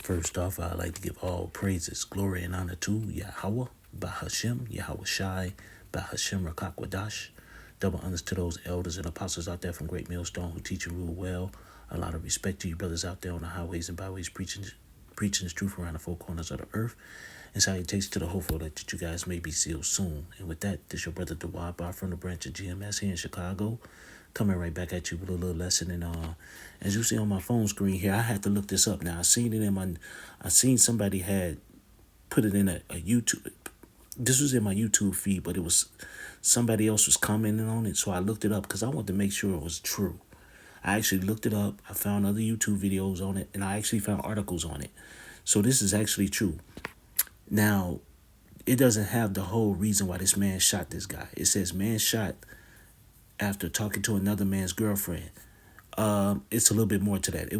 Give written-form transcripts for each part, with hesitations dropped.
First off, I'd like to give all praises, glory, and honor to Yahweh, Bahashem, Yahweh Shai, Bahashem Rakakwadash. Double honors to those elders and apostles out there from Great Millstone who teach and rule well. A lot of respect to you brothers out there on the highways and byways preaching the truth around the four corners of the earth. And salutations to the hopeful that you guys may be sealed soon. And with that, this your brother Dawad Bar from the branch of GMS here in Chicago. Coming right back at you with a little lesson. And as you see on my phone screen here, I had to look this up. Now I seen somebody had put it in a YouTube. This was in my YouTube feed, but it was somebody else was commenting on it. So I looked it up because I wanted to make sure it was true. I actually looked it up. I found other YouTube videos on it, and I actually found articles on it. So this is actually true. Now, it doesn't have the whole reason why this man shot this guy. It says man shot after talking to another man's girlfriend. It's a little bit more to that.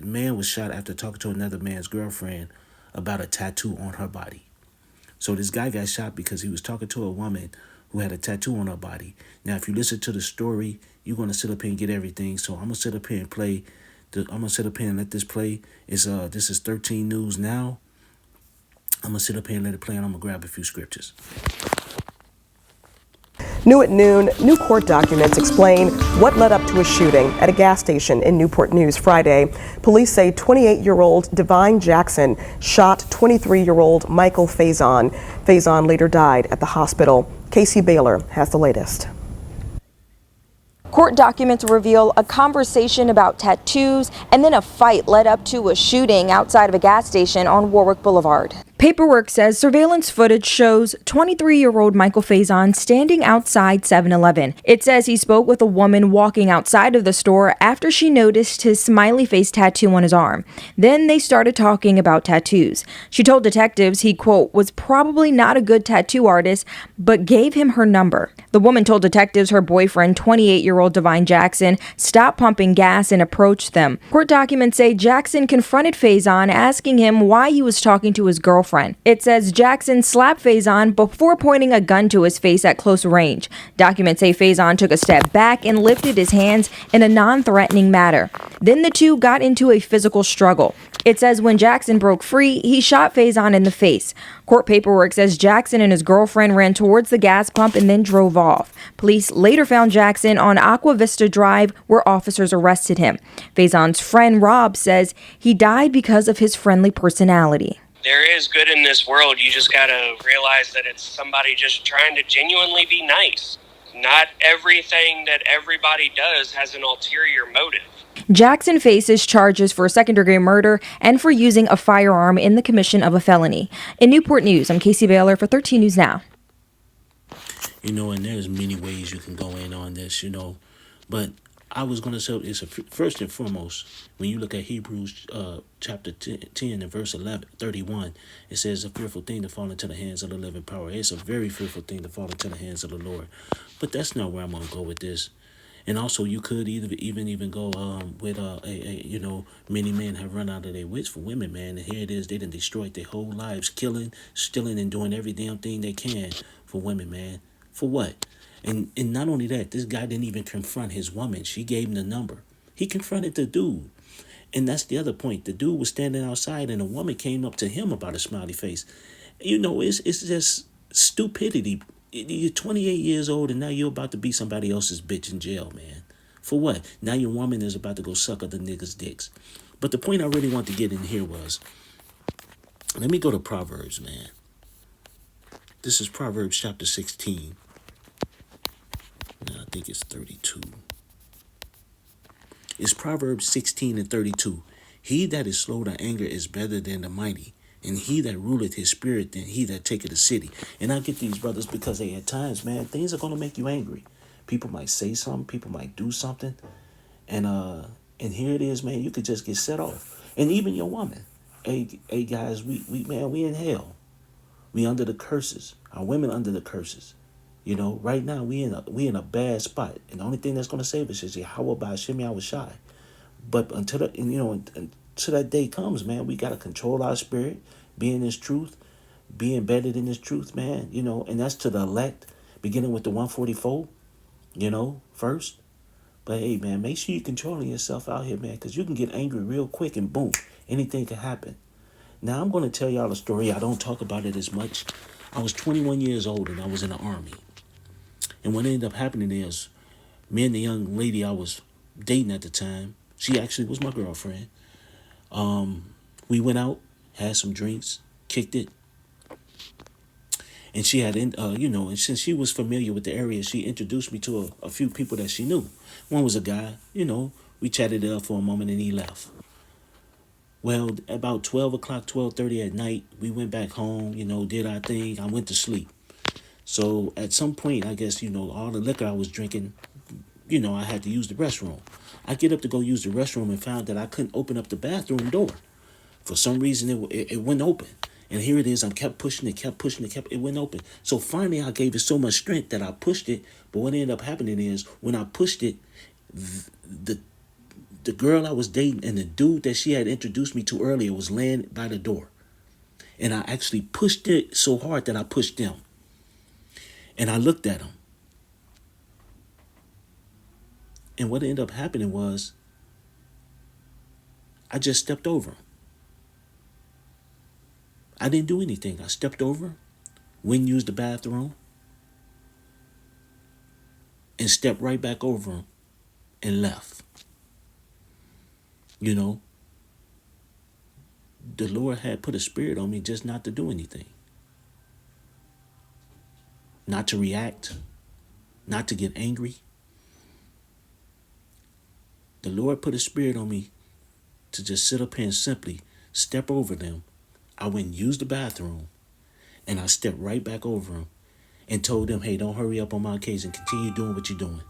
Man was shot after talking to another man's girlfriend about a tattoo on her body. So this guy got shot because he was talking to a woman who had a tattoo on her body. Now, if you listen to the story, you're gonna sit up here and get everything. So I'm gonna sit up here and play. I'm gonna sit up here and let this play. This is 13 News Now. I'm gonna sit up here and let it play, and I'm gonna grab a few scriptures. New at noon, new court documents explain what led up to a shooting at a gas station in Newport News Friday. Police say 28-year-old Divine Jackson shot 23-year-old Michael Faison. Faison later died at the hospital. Casey Baylor has the latest. Court documents reveal a conversation about tattoos and then a fight led up to a shooting outside of a gas station on Warwick Boulevard. Paperwork says surveillance footage shows 23-year-old Michael Faison standing outside 7-Eleven. It says he spoke with a woman walking outside of the store after she noticed his smiley face tattoo on his arm. Then they started talking about tattoos. She told detectives he, quote, was probably not a good tattoo artist, but gave him her number. The woman told detectives her boyfriend, 28-year-old Divine Jackson, stopped pumping gas and approached them. Court documents say Jackson confronted Faison, asking him why he was talking to his girlfriend. It says Jackson slapped Faison before pointing a gun to his face at close range. Documents say Faison took a step back and lifted his hands in a non-threatening manner. Then the two got into a physical struggle. It says when Jackson broke free, he shot Faison in the face. Court paperwork says Jackson and his girlfriend ran towards the gas pump and then drove off. Police later found Jackson on Aqua Vista Drive, where officers arrested him. Faison's friend Rob says he died because of his friendly personality. There is good in this world. You just gotta realize that it's somebody just trying to genuinely be nice. Not everything that everybody does has an ulterior motive. Jackson faces charges for second-degree murder and for using a firearm in the commission of a felony. In Newport News, I'm Casey Baylor for 13 News Now. And there's many ways you can go in on this, but I was going to say, first and foremost, when you look at Hebrews chapter 10 and verse 31, it says a fearful thing to fall into the hands of the living power. It's a very fearful thing to fall into the hands of the Lord. But that's not where I'm going to go with this. And also, you could even go with many men have run out of their wits for women, man. And here it is, they done destroyed their whole lives, killing, stealing, and doing every damn thing they can for women, man. For what? And not only that, this guy didn't even confront his woman. She gave him the number. He confronted the dude. And that's the other point. The dude was standing outside and a woman came up to him about a smiley face. It's just stupidity. You're 28 years old and now you're about to be somebody else's bitch in jail, man. For what? Now your woman is about to go suck other niggas' dicks. But the point I really want to get in here was, let me go to Proverbs, man. This is Proverbs chapter 16. I think it's 32. It's Proverbs 16 and 32. He that is slow to anger is better than the mighty, and he that ruleth his spirit than he that taketh a city. And I get these brothers because at times, man, things are going to make you angry. People might say something. People might do something. And here it is, man. You could just get set off. And even your woman. Hey guys, we in hell. We under the curses. Our women under the curses. Right now we in a bad spot, and the only thing that's gonna save us is Yahweh Ba'Shem Yahweh Shai. But until that day comes, man, we gotta control our spirit, be in this truth, be embedded in this truth, man. And that's to the elect, beginning with the 144. First. But hey, man, make sure you're controlling yourself out here, man, because you can get angry real quick and boom, anything can happen. Now, I'm going to tell y'all a story. I don't talk about it as much. I was 21 years old and I was in the Army. And what ended up happening is, me and the young lady I was dating at the time, she actually was my girlfriend. We went out, had some drinks, kicked it. And she had, and since she was familiar with the area, she introduced me to a few people that she knew. One was a guy, we chatted it up for a moment and he left. Well, about 12 o'clock, 12:30 at night, we went back home, did our thing. I went to sleep. So at some point, I guess, all the liquor I was drinking, I had to use the restroom. I get up to go use the restroom and found that I couldn't open up the bathroom door. For some reason, it wouldn't open. And here it is. I kept pushing it, it wouldn't open. So finally, I gave it so much strength that I pushed it. But what ended up happening is when I pushed it, the girl I was dating and the dude that she had introduced me to earlier was laying by the door. And I actually pushed it so hard that I pushed them. And I looked at him. And what ended up happening was I just stepped over him. I didn't do anything. I stepped over, went and used the bathroom, and stepped right back over him and left. The Lord had put a spirit on me just not to do anything. Not to react, not to get angry. The Lord put a spirit on me to just sit up here and simply step over them. I went and used the bathroom, and I stepped right back over them and told them, hey, don't hurry up on my occasion. Continue doing what you're doing,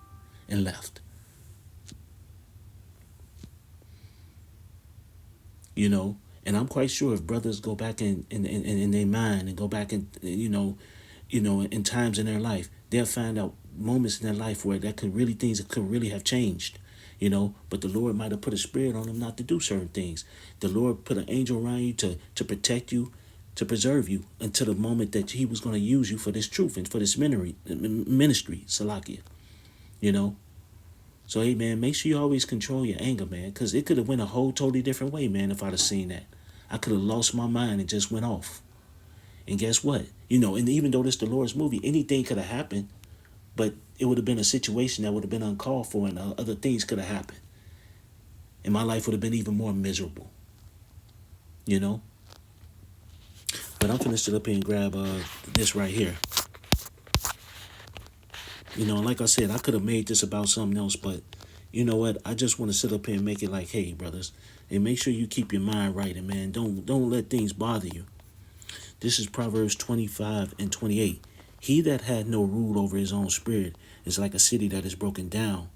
and left. And I'm quite sure if brothers go back in their mind and go back in, in times in their life, they'll find out moments in their life where things that could really have changed. But the Lord might have put a spirit on them not to do certain things. The Lord put an angel around you to protect you, to preserve you until the moment that he was going to use you for this truth and for this ministry, Salakia. So, hey, man, make sure you always control your anger, man, because it could have went a whole totally different way, man, if I'd have seen that. I could have lost my mind and just went off. And guess what? And even though this is the Lord's movie, anything could have happened. But it would have been a situation that would have been uncalled for, and other things could have happened. And my life would have been even more miserable. But I'm going to sit up here and grab this right here. Like I said, I could have made this about something else, but you know what? I just want to sit up here and make it like, hey, brothers, and make sure you keep your mind right, and man, don't let things bother you. This is Proverbs 25:28. He that had no rule over his own spirit is like a city that is broken down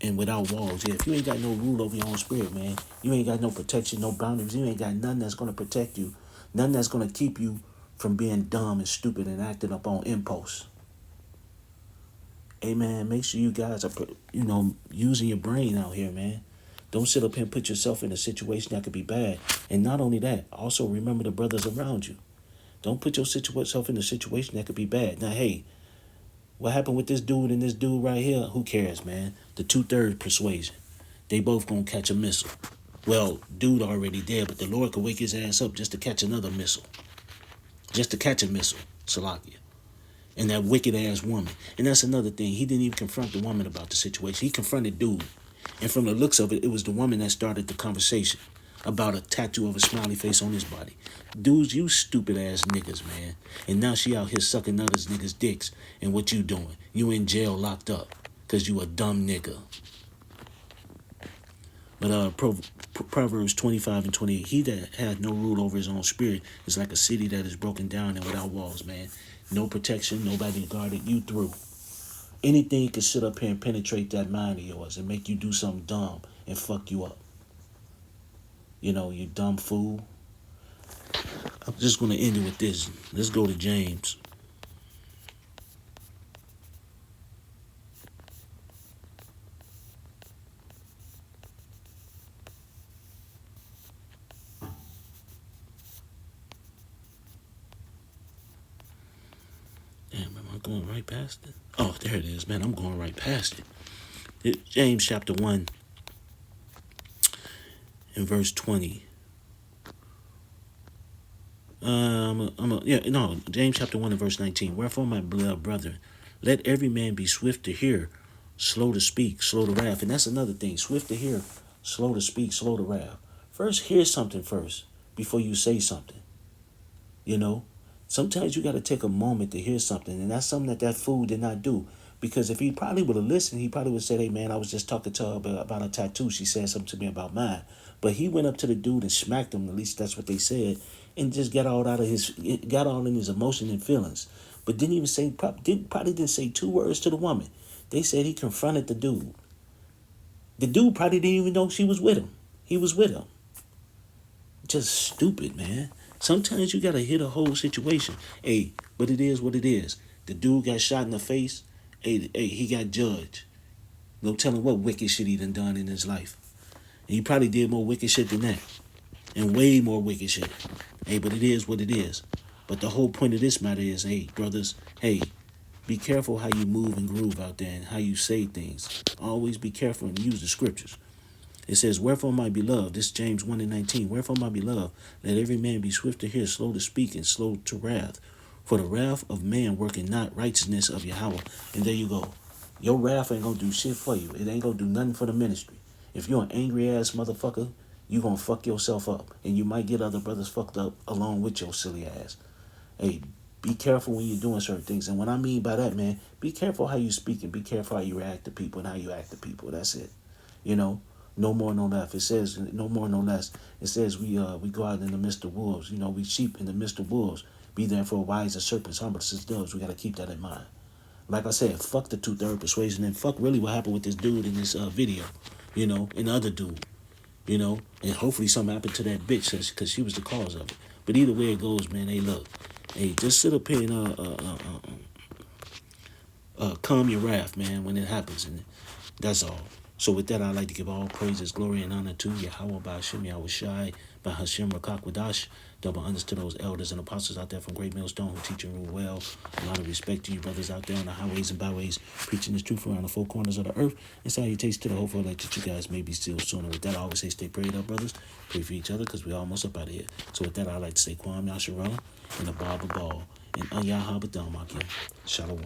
and without walls. Yeah, if you ain't got no rule over your own spirit, man, you ain't got no protection, no boundaries. You ain't got nothing that's going to protect you, nothing that's going to keep you from being dumb and stupid and acting up on impulse. Hey, man, make sure you guys are, using your brain out here, man. Don't sit up here and put yourself in a situation that could be bad. And not only that, also remember the brothers around you. Don't put yourself in a situation that could be bad. Now, hey, what happened with this dude and this dude right here? Who cares, man? The 2/3 persuasion. They both gonna catch a missile. Well, dude already dead, but the Lord could wake his ass up just to catch another missile. Just to catch a missile, Salakia. And that wicked ass woman. And that's another thing. He didn't even confront the woman about the situation. He confronted dude. And from the looks of it, it was the woman that started the conversation about a tattoo of a smiley face on his body. Dudes, you stupid ass niggas, man. And now she out here sucking others niggas' dicks. And what you doing? You in jail locked up because you a dumb nigga. But Proverbs 25:28, he that has no rule over his own spirit is like a city that is broken down and without walls, man. No protection, nobody guarded you through. Anything can sit up here and penetrate that mind of yours and make you do something dumb and fuck you up. You dumb fool. I'm just going to end it with this. Let's go to James. Damn, am I going right past it? Oh, there it is, man. I'm going right past it. James chapter 1 and verse 20. James chapter 1 and verse 19. Wherefore, my beloved brethren, let every man be swift to hear, slow to speak, slow to wrath. And that's another thing. Swift to hear, slow to speak, slow to wrath. First, hear something first before you say something. You know, sometimes you got to take a moment to hear something, and that's something that fool did not do. Because if he probably would have listened, he probably would have said, "Hey man, I was just talking to her about a tattoo. She said something to me about mine." But he went up to the dude and smacked him. At least that's what they said, and just got all in his emotion and feelings. But didn't even say probably didn't say two words to the woman. They said he confronted the dude. The dude probably didn't even know she was with him. He was with him. Just stupid, man. Sometimes you gotta hit a whole situation. Hey, but it is what it is. The dude got shot in the face. Hey, he got judged. No telling what wicked shit he done in his life. And he probably did more wicked shit than that. And way more wicked shit. Hey, but it is what it is. But the whole point of this matter is, hey, brothers, hey, be careful how you move and groove out there and how you say things. Always be careful and use the scriptures. It says, wherefore, my beloved, this is James 1 and 19, wherefore, my beloved, let every man be swift to hear, slow to speak, and slow to wrath. For the wrath of man working not righteousness of Yahweh. And there you go. Your wrath ain't gonna do shit for you. It ain't gonna do nothing for the ministry. If you're an angry ass motherfucker, you gonna fuck yourself up. And you might get other brothers fucked up along with your silly ass. Hey, be careful when you're doing certain things. And what I mean by that, man, be careful how you speak and be careful how you react to people and how you act to people. That's it. You know? No more, no less. It says no more, no less. It says we go out in the midst of wolves. You know, we sheep in the midst of wolves. Be therefore wise as serpents, humble as doves. We got to keep that in mind. Like I said, fuck the 2/3 persuasion, and fuck really what happened with this dude in this video, you know, and the other dude, you know, and hopefully something happened to that bitch because she was the cause of it. But either way it goes, man, hey, look, hey, just sit up here and calm your wrath, man, when it happens, and that's all. So with that, I'd like to give all praises, glory, and honor to Yahweh, Ba'ashem, Yahweh Shai, Ba'ashem, Rakakwadash. Double honors to those elders and apostles out there from Great Millstone who teach and rule well. A lot of respect to you brothers out there on the highways and byways, preaching this truth around the four corners of the earth. And salutations to the hopeful elect that you guys may be still sooner. With that, I always say stay prayed up, brothers. Pray for each other because we're almost up out of here. So with that, I'd like to say Kwam Yasharala and the Baba Ball and Ayahabadamakim. Shalom.